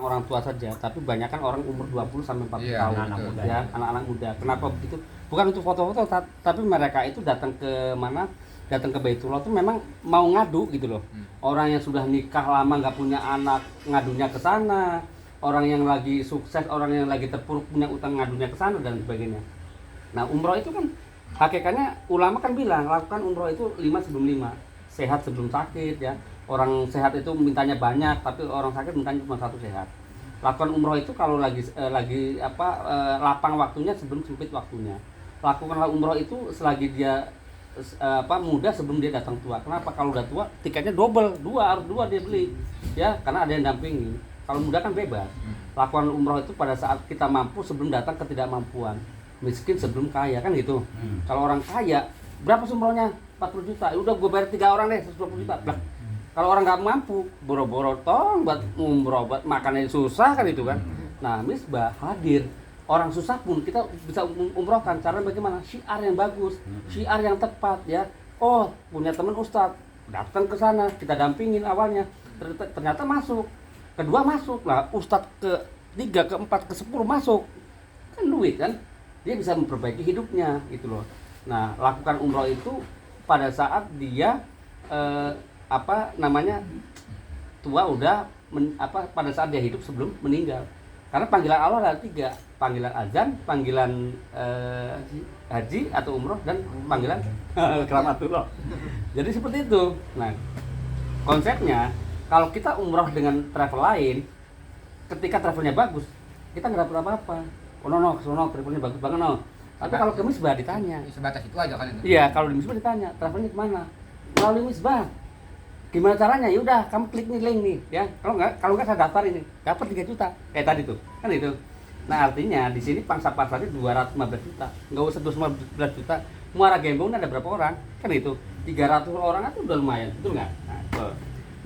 orang tua saja, tapi banyak kan orang umur 20 sampai 40 Iya, tahun, anak muda. ya, anak-anak muda. Kenapa begitu? Bukan untuk foto-foto, tapi mereka itu datang ke mana? Datang ke Baitullah itu memang mau ngadu gitu loh. Orang yang sudah nikah lama nggak punya anak ngadunya ke sana, orang yang lagi sukses, orang yang lagi terpuruk punya utang ngadunya ke sana dan sebagainya. Nah, umroh itu kan hakikatnya ulama kan bilang lakukan umroh itu 5 sebelum 5, sehat sebelum sakit ya. Orang sehat itu mintanya banyak, tapi orang sakit mintanya cuma satu sehat. Lakukan umroh itu kalau lapang waktunya sebelum sempit waktunya. Lakukanlah umroh itu selagi dia muda sebelum dia datang tua. Kenapa? Kalau udah tua tiketnya double, harus dua dia beli ya, karena ada yang dampingi. Kalau muda kan bebas. Lakukan umroh itu pada saat kita mampu sebelum datang ketidakmampuan, miskin sebelum kaya kan gitu. Kalau orang kaya berapa umrohnya? 40 juta, ya udah gue bayar 3 orang deh 120 juta. Lah, kalau orang nggak mampu, boro-boro tong buat umroh, buat makannya susah kan itu kan. Nah, Misbah hadir. Orang susah pun kita bisa umrohkan. Cara bagaimana? Syiar yang bagus, syiar yang tepat ya. Oh, punya teman ustadz, datang ke sana, kita dampingin awalnya. Ternyata masuk. Kedua masuk lah, ustadz ke-3, ke-4, ke-10 masuk. Kan duit kan. Dia bisa memperbaiki hidupnya gitu loh. Nah, lakukan umroh itu pada saat dia tua udah pada saat dia hidup sebelum meninggal. Karena panggilan Allah ada 3, panggilan azan, panggilan haji atau umroh, dan panggilan keramatullah. Jadi seperti itu. Nah, konsepnya kalau kita umroh dengan travel lain, ketika travelnya bagus, kita nggak dapat apa-apa. Oh no, travelnya bagus banget no. Tapi kalau ke Misbah ditanya. Sebatas itu aja kan itu. Iya, kalau di Misbah ditanya, travelnya kemana? Melalui Misbah. Gimana caranya? Ya udah, kamu klik nih link nih, ya. Kalau nggak saya daftar ini, dapat 3 juta. Kayak tadi tuh, kan itu. Nah, artinya di sini pangsa pasarnya 215 juta. Nggak usah 215 juta. Muara Gembong ada berapa orang? Kan itu. 300 orang itu udah lumayan, betul nggak?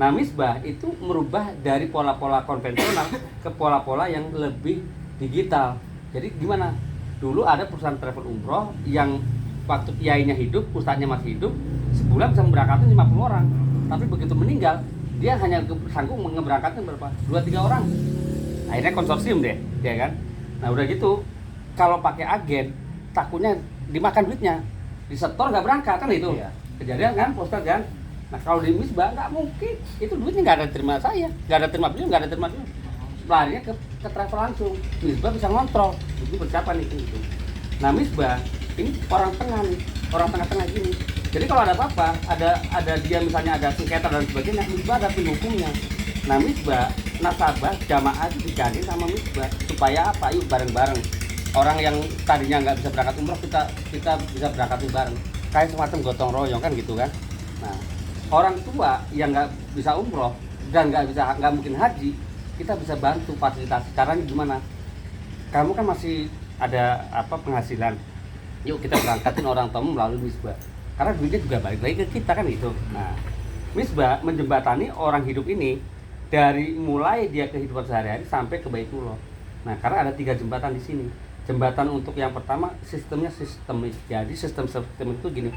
Nah, Misbah itu merubah dari pola-pola konvensional ke pola-pola yang lebih digital. Jadi gimana? Dulu ada perusahaan travel umroh yang waktu kiainya hidup, ustadznya masih hidup, sebulan bisa memberangkatkan 50 orang. Tapi begitu meninggal, dia hanya sanggup ngeberangkatkan berapa? 2-3 orang. Akhirnya konsorsium deh, ya kan? Nah, udah gitu, kalau pakai agen, takutnya dimakan duitnya. Disetor nggak berangkat kan itu. Iya. Kejadian kan, poster kan? Nah, kalau di Misbah nggak mungkin. Itu duitnya nggak ada terima saya, nggak ada terima beliau, nggak ada terima beliau. Larinya ke travel langsung. Misbah bisa ngontrol itu bersiapa nih gitu. Nah, Misbah ini orang tengah nih, orang tengah-tengah gini. Jadi kalau ada apa-apa, ada dia misalnya ada sengketa dan sebagainya, Misbah ada tim hukumnya. Nah, Misbah nasabah jamaah itu digandeng sama Misbah supaya apa? Yuk bareng-bareng. Orang yang tadinya nggak bisa berangkat umroh kita bisa berangkatin bareng. Kayak semacam gotong royong kan gitu kan. Nah, orang tua yang nggak bisa umroh dan nggak mungkin haji, kita bisa bantu fasilitasi. Caranya gimana? Kamu kan masih ada penghasilan, yuk kita berangkatin orang tua melalui Misbah, karena duitnya juga balik lagi ke kita kan gitu. Nah, Misbah menjembatani orang hidup ini dari mulai dia kehidupan sehari-hari sampai ke Baitullah. Nah, karena ada 3 jembatan di sini. Jembatan untuk yang pertama sistemnya sistemis. Jadi sistem itu gini.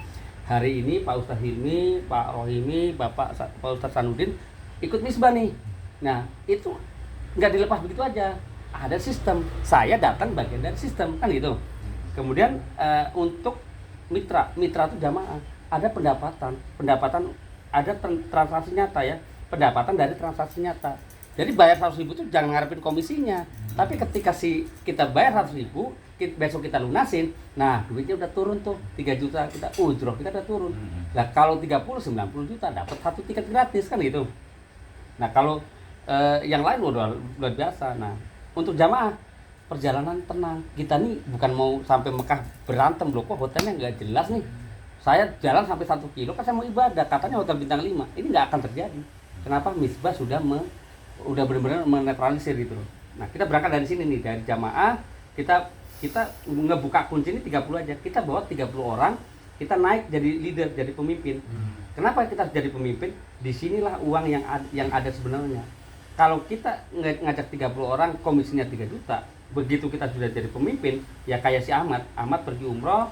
Hari ini Pak Ustadz Hilmi, Pak Rohimi, Pak Ustadz Sanudin ikut Misbah nih. Nah, itu nggak dilepas begitu aja. Ada sistem. Saya datang bagian dari sistem kan gitu. Kemudian untuk mitra itu jamaah. Ada pendapatan ada transaksi nyata ya. Pendapatan dari transaksi nyata. Jadi bayar 100.000 itu jangan ngarepin komisinya. Tapi ketika kita bayar 100.000, besok kita lunasin, nah duitnya udah turun tuh 3 juta kita ujroh kita udah turun. Nah kalau 30-90 juta dapat 1 tiket gratis kan gitu. Nah kalau yang lain udah luar biasa. Nah untuk jamaah perjalanan tenang. Kita nih bukan mau sampai Mekah berantem loh, kok hotelnya nggak jelas nih. Saya jalan sampai 1 kilo kan saya mau ibadah, katanya hotel bintang 5. Ini nggak akan terjadi. Kenapa? Misbah sudah benar-benar menetralisir gitu loh. Nah kita berangkat dari sini nih, dari jamaah, kita ngebuka kunci ini 30 aja. Kita bawa 30 orang, kita naik jadi leader, jadi pemimpin. Kenapa kita harus jadi pemimpin? Disinilah uang yang ada sebenarnya. Kalau kita ngajak 30 orang, komisinya 3 juta, begitu kita sudah jadi pemimpin, ya kayak si Ahmad pergi umroh,